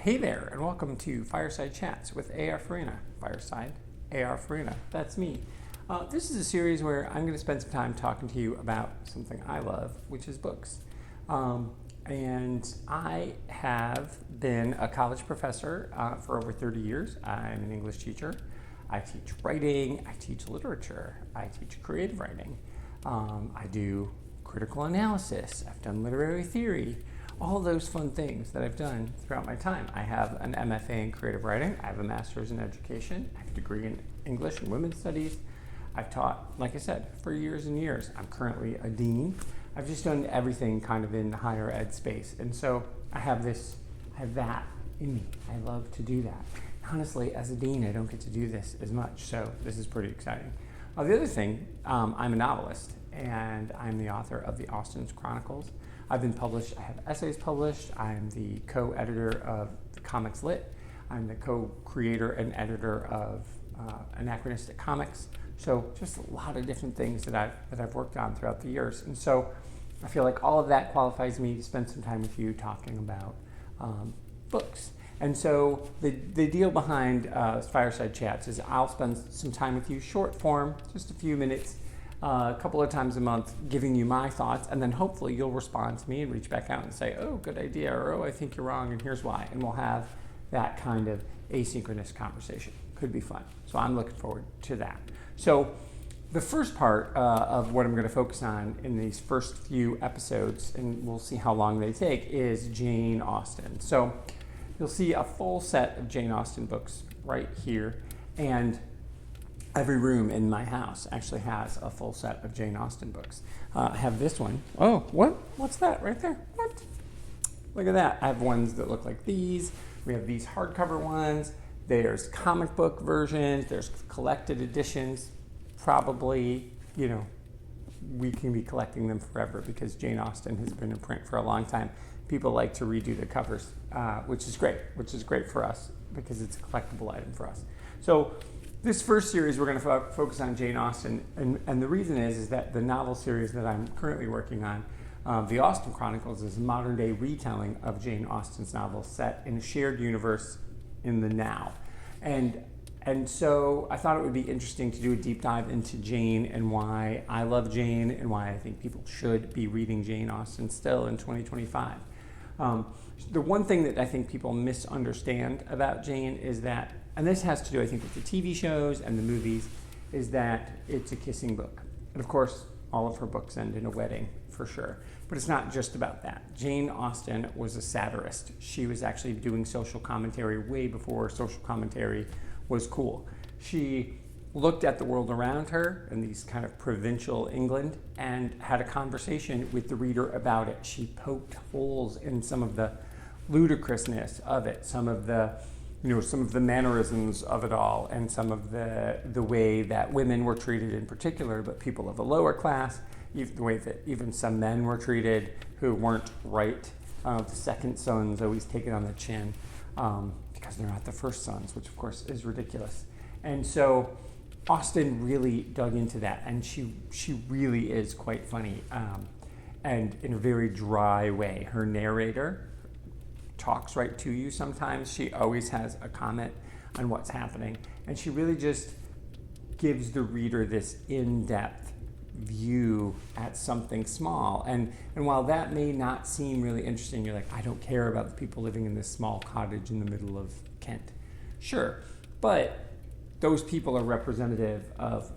Hey there, and welcome to Fireside Chats with A.R. Farina. Fireside, A.R. Farina. That's me. This is a series where I'm going to spend some time talking to you about something I love, which is books. And I have been a college professor for over 30 years. I'm an English teacher. I teach writing. I teach literature. I teach creative writing. I do critical analysis. I've done literary theory. All those fun things that I've done throughout my time. I have an MFA in creative writing. I have a master's in education. I have a degree in English and women's studies. I've taught, like I said, for years and years. I'm currently a dean. I've just done everything kind of in the higher ed space. And so I have that in me. I love to do that. Honestly, as a dean, I don't get to do this as much. So this is pretty exciting. The other thing, I'm a novelist, and I'm the author of the Austen's Chronicles. I've been published, I have essays published. I'm the co-editor of Comics Lit. I'm the co-creator and editor of Anachronistic Comics. So just a lot of different things that I've worked on throughout the years. And so I feel like all of that qualifies me to spend some time with you talking about books. And so the deal behind Fireside Chats is I'll spend some time with you, short form, just a few minutes, a couple of times a month, giving you my thoughts, and then hopefully you'll respond to me and reach back out and say, oh, good idea, or oh, I think you're wrong, and here's why. And we'll have that kind of asynchronous conversation. Could be fun. So I'm looking forward to that. So the first part of what I'm going to focus on in these first few episodes, and we'll see how long they take, is Jane Austen. So you'll see a full set of Jane Austen books right here, and every room in my house actually has a full set of Jane Austen books. I have this one. Oh, what? What's that right there? What? Look at that. I have ones that look like these. We have these hardcover ones. There's comic book versions. There's collected editions. Probably, we can be collecting them forever because Jane Austen has been in print for a long time. People like to redo the covers, which is great for us because it's a collectible item for us. So this first series, we're going to focus on Jane Austen, and the reason is that the novel series that I'm currently working on, the Austen Chronicles, is a modern-day retelling of Jane Austen's novel set in a shared universe in the now. And so I thought it would be interesting to do a deep dive into Jane and why I love Jane and why I think people should be reading Jane Austen still in 2025. The one thing that I think people misunderstand about Jane is that, and this has to do, I think, with the TV shows and the movies, is that it's a kissing book. And of course, all of her books end in a wedding, for sure. But it's not just about that. Jane Austen was a satirist. She was actually doing social commentary way before social commentary was cool. She looked at the world around her in these kind of provincial England and had a conversation with the reader about it. She poked holes in some of the ludicrousness of it, some of the mannerisms of it all, and some of the way that women were treated in particular, but people of a lower class, the way that even some men were treated who weren't right. The second son's always taken on the chin because they're not the first sons, which of course is ridiculous. And so Austen really dug into that, and she really is quite funny, and in a very dry way. Her narrator talks right to you sometimes. She always has a comment on what's happening, and she really just gives the reader this in-depth view at something small. And while that may not seem really interesting, you're like, I don't care about the people living in this small cottage in the middle of Kent. Sure, but those people are representative of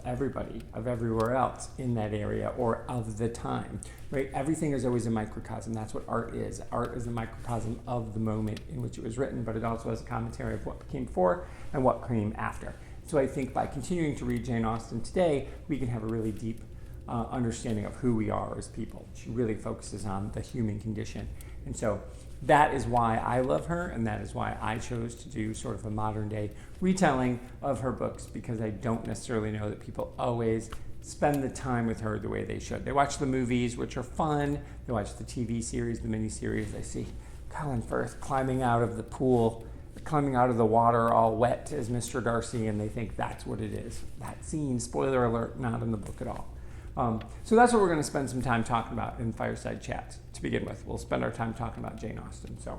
everybody, of everywhere else in that area or of the time, right? Everything is always a microcosm. That's what art is. Art is a microcosm of the moment in which it was written, but it also has a commentary of what came before and what came after. So I think by continuing to read Jane Austen today, we can have a really deep understanding of who we are as people. She really focuses on the human condition. And so that is why I love her, and that is why I chose to do sort of a modern day retelling of her books, because I don't necessarily know that people always spend the time with her the way they should. They watch the movies, which are fun. They watch the TV series, the miniseries. They see Colin Firth climbing out of the pool, climbing out of the water all wet as Mr. Darcy, and they think that's what it is. That scene, spoiler alert, not in the book at all. So that's what we're going to spend some time talking about in Fireside Chats to begin with. We'll spend our time talking about Jane Austen. So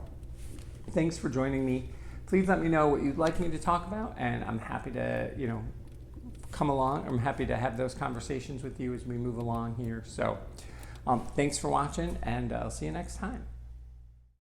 Thanks for joining me. Please let me know what you'd like me to talk about, and I'm happy to, come along. I'm happy to have those conversations with you as we move along here. So thanks for watching, and I'll see you next time.